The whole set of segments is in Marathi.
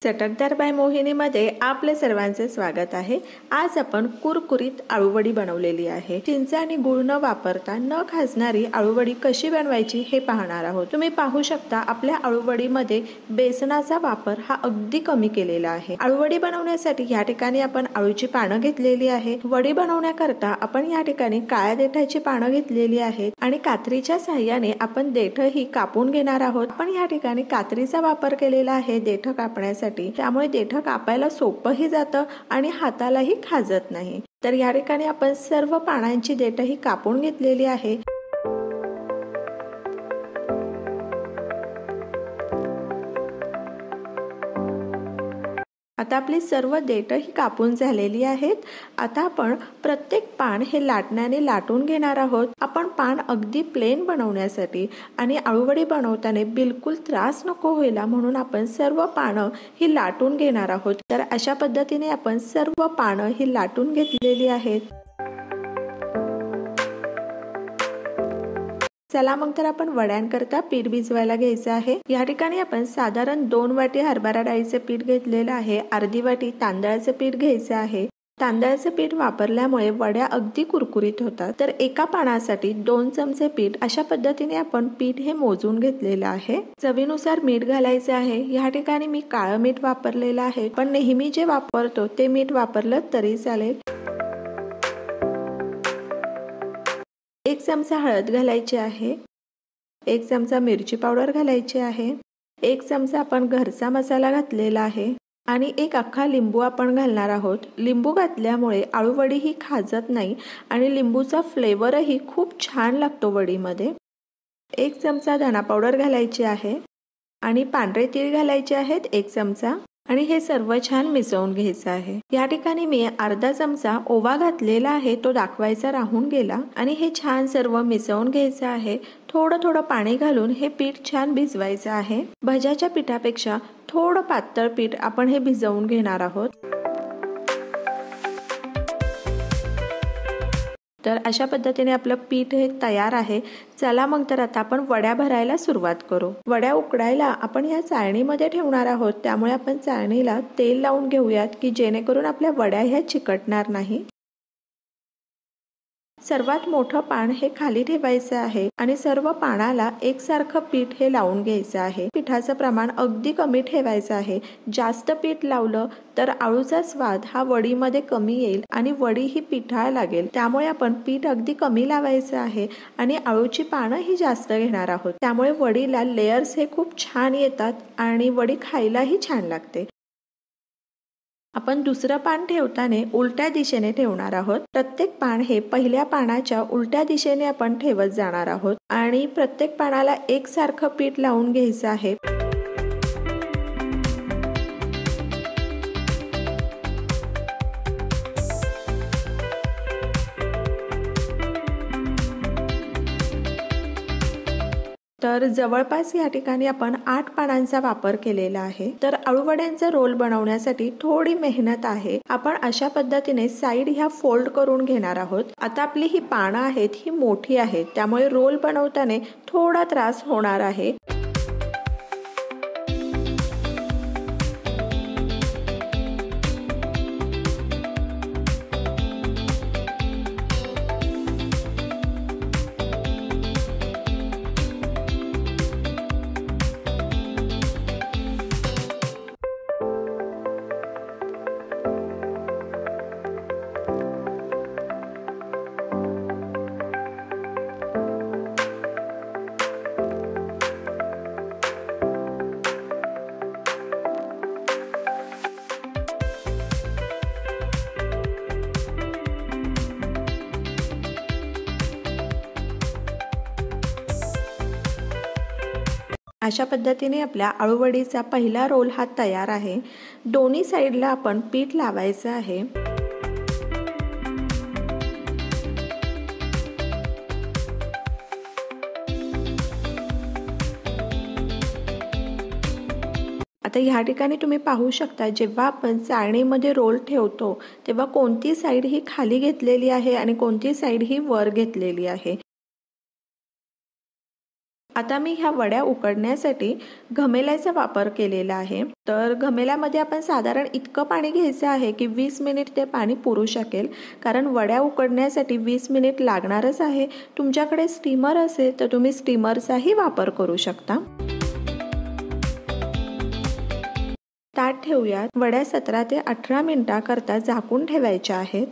चटकदार बाय मोहिनीमध्ये आपले सर्वांचे स्वागत आहे। आज आपण कुरकुरीत आळूवडी बनवलेली आहे। चिंच आणि गूळ न वापरता न खाजणारी आळूवडी कशी बनवायची हे पाहणार आहोत। तुम्ही पाहू शकता आपल्या आळूवडीमध्ये बेसनाचा वापर हा अगदी कमी केलेला आहे। आळूवडी बनवण्यासाठी या ठिकाणी आपण आळूची पानं घेतलेली आहे। वडी बनवण्याकरता आपण या ठिकाणी काळ्या देठाची पानं घेतलेली आहेत आणि कात्रीच्या सहाय्याने आपण देठ ही कापून घेणार आहोत। आपण या ठिकाणी कात्रीचा वापर केलेला आहे देठ कापण्यासाठी, त्यामुळे देठ कापायला सोपंही जातं आणि हातालाही खाजत नाही। तर या ठिकाणी आपण सर्व पानांची देठ ही कापून घेतलेली आहे। आता आपली सर्व देठ ही कापून झालेली आहेत। आता आपण प्रत्येक पान हे लाटण्याने लाटून घेणार आहोत। आपण पान अगदी प्लेन बनवण्यासाठी आणि आळूवडी बनवताना बिलकुल त्रास नको व्हायला म्हणून आपण सर्व पानं ही लाटून घेणार आहोत। तर अशा पद्धतीने आपण सर्व पानं ही लाटून घेतलेली आहेत। चला मग तर आपण वड्यांकरता पीठ भिजवायला घ्यायचं आहे। या ठिकाणी आपण साधारण 2 वाटी हरभरा डाळीचे पीठ घेतलेलं आहे। अर्धी वाटी तांदळाचे पीठ घ्यायचं आहे। तांदळाचे पीठ वापरल्यामुळे वड्या अगदी कुरकुरीत होतात। तर एका पानासाठी 2 चमचे पीठ अशा पद्धतीने आपण पीठ हे मोजून घेतलेलं आहे। चवीनुसार मीठ घालायचे आहे। या ठिकाणी मी काळं मीठ वापरलेलं आहे, पण नेहमी जे वापरतो ते मीठ वापरलं तरी चालेल। 1 चमचा हळद घालायची आहे। 1 चमचा मिरची पावडर घालायची आहे। 1 चमचा आपण घरचा मसाला घातलेला आहे आणि 1 अख्खा लिंबू आपण घालणार आहोत। लिंबू घातल्यामुळे आळूवडी ही खाजत नाही आणि लिंबूचा फ्लेवरही खूप छान लागतो वडीमध्ये। 1 चमचा धना पावडर घालायची आहे आणि पांढरे तीळ घालायचे आहेत 1 चमचा आणि हे सर्व छान मिसळून घ्यायचं आहे। या ठिकाणी मी अर्धा चमचा ओवा घातलेला आहे, तो दाखवायचा राहून गेला आणि हे छान सर्व मिसळून घ्यायचं आहे। थोडं थोडं पाणी घालून हे पीठ छान भिजवायचं आहे। भज्याच्या पिठापेक्षा थोडं पातळ पीठ आपण हे भिजवून घेणार आहोत। तर अशा पद्धतीने आपलं पीठ हे तयार आहे। चला मग तर आता आपण वड्या भरायला सुरुवात करू। वड्या उकडायला आपण या चाळणीमध्ये ठेवणार आहोत, त्यामुळे आपण चाळणीला तेल लावून घेऊयात की जेणेकरून आपल्या वड्या ह्या चिकटणार नाही। सर्वात मोठं पान हे खाली ठेवायचं आहे आणि सर्व पानाला एकसारखं पीठ हे लावून घ्यायचं आहे। पिठाचं प्रमाण अगदी कमी ठेवायचं आहे। जास्त पीठ लावलं तर आळूचा स्वाद हा वडीमध्ये कमी येईल आणि वडी ही पिठाळ लागेल, त्यामुळे आपण पीठ अगदी कमी लावायचं आहे आणि आळूची पानं ही जास्त घेणार आहोत, त्यामुळे वडीला लेयर्स हे खूप छान येतात आणि वडी खायलाही छान लागते। आपण दुसरं पान ठेवताना उलट्या दिशेने ठेवणार आहोत। प्रत्येक पान हे पहिल्या पानाच्या उलट्या दिशेने आपण ठेवत जाणार आहोत आणि प्रत्येक पानाला एकसारखं पीठ लावून घ्यायचं आहे। तर जवळपास या ठिकाणी आपण 8 पानांचा वापर केलेला आहे। तर आळूवड्यांचा रोल बनवण्यासाठी थोडी मेहनत आहे। आपण अशा पद्धतीने साइड ह्या फोल्ड करून घेणार आहोत। आता आपली ही पानं आहेत ही मोठी आहेत, त्यामुळे रोल बनवताना थोडा त्रास होणार आहे। अशा पद्धतीने आपल्या आळूवडीचा पहिला रोल हा तयार आहे। दोन्ही साइडला आपण पीठ लावायचं आहे। आता ह्या ठिकाणी तुम्ही पाहू शकता, जेव्हा आपण चाळणीमध्ये रोल ठेवतो तेव्हा कोणती साइड ही खाली घेतलेली आहे आणि कोणती साइड ही वर घेतलेली आहे। आता मी ह्या वड्या उकडण्यासाठी घमेल्याचा वापर केलेला आहे। तर घमेल्यामध्ये आपण साधारण इतकं पाणी घ्यायचं आहे की 20 मिनिट ते पाणी पुरू शकेल, कारण वड्या उकडण्यासाठी 20 मिनिट लागणारच आहे। तुमच्याकडे स्टीमर असेल तर तुम्ही स्टीमरचाही वापर करू शकता। ताट ठेवूयात। वड्या 17 ते 18 मिनिटांकरता झाकून ठेवायच्या आहेत।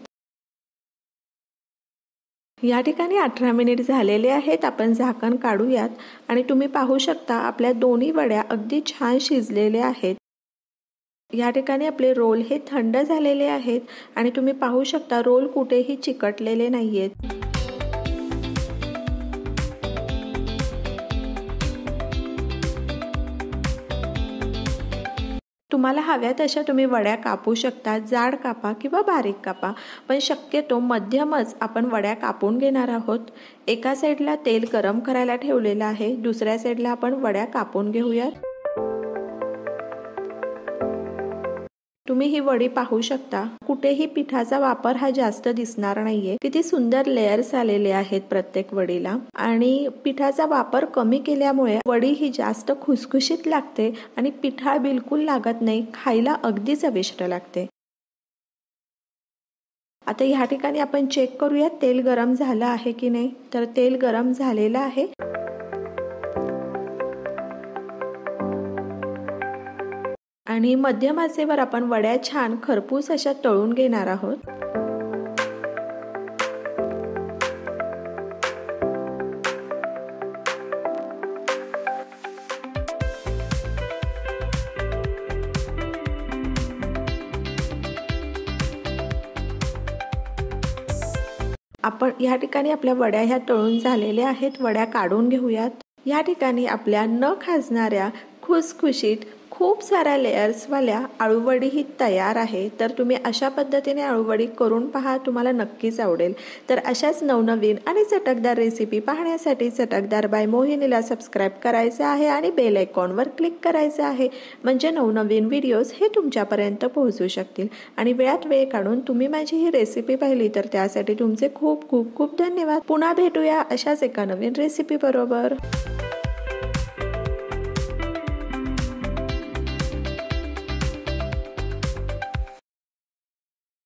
या ठिकाणी 18 मिनिट झालेले आहेत। आपण झाकण काढूयात आणि तुम्ही पाहू शकता आपल्या दोन्ही वड्या अगदी छान शिजलेल्या आहेत। या ठिकाणी आपले रोल हे थंड झालेले आहेत आणि तुम्ही पाहू शकता रोल कुठेही चिकटलेले नाहीयेत। तुम्हाला हव्या तशा तुम्ही वड्या कापू शकता, जाड कापा किंवा बारीक कापा, पण शक्यतो मध्यमच आपण वड्या कापून घेणार आहोत। एका साईडला तेल गरम करायला ठेवलेलं आहे, दुसऱ्या साईडला आपण वड्या कापून घेऊयात। तुम्ही ही वडी पाहू शकता, कुठेही पिठाचा वापर हा जास्त दिसणार नाहीये। किती सुंदर लेयर्स आलेले आहेत प्रत्येक वडीला आणि पिठाचा वापर कमी केल्यामुळे वडी ही जास्त खुसखुशीत लागते आणि पिठाळ बिलकुल लागत नाही, खायला अगदी चविष्ट लागते। आता ह्या ठिकाणी आपण चेक करूया तेल गरम झालं आहे की नाही। तर तेल गरम झालेलं आहे। आणि मध्यम आचेवर आपण वड्या छान खरपूस अशा तळून घेणार आहोत। आपण या ठिकाणी आपल्या वड्या ह्या तळून झालेल्या आहेत। वड्या काढून घेऊयात। या ठिकाणी आपल्या न खाजणाऱ्या खुसखुशीत खूप साऱ्या लेयर्सवाल्या आळूवडी ही तयार आहे। तर तुम्ही अशा पद्धतीने आळूवडी करून पहा, तुम्हाला नक्कीच आवडेल। तर अशाच नवनवीन आणि चटकदार रेसिपी पाहण्यासाठी चटकदार बाय मोहिनीला सबस्क्राईब करायचं आहे आणि बेल आयकॉनवर क्लिक करायचं आहे, म्हणजे नवनवीन व्हिडिओज हे तुमच्यापर्यंत पोहोचू शकतील। आणि वेळात वेळ काढून तुम्ही माझी ही रेसिपी पाहिली तर त्यासाठी तुमचे खूप खूप खूप धन्यवाद। पुन्हा भेटूया अशाच एका नवीन रेसिपी बरोबर।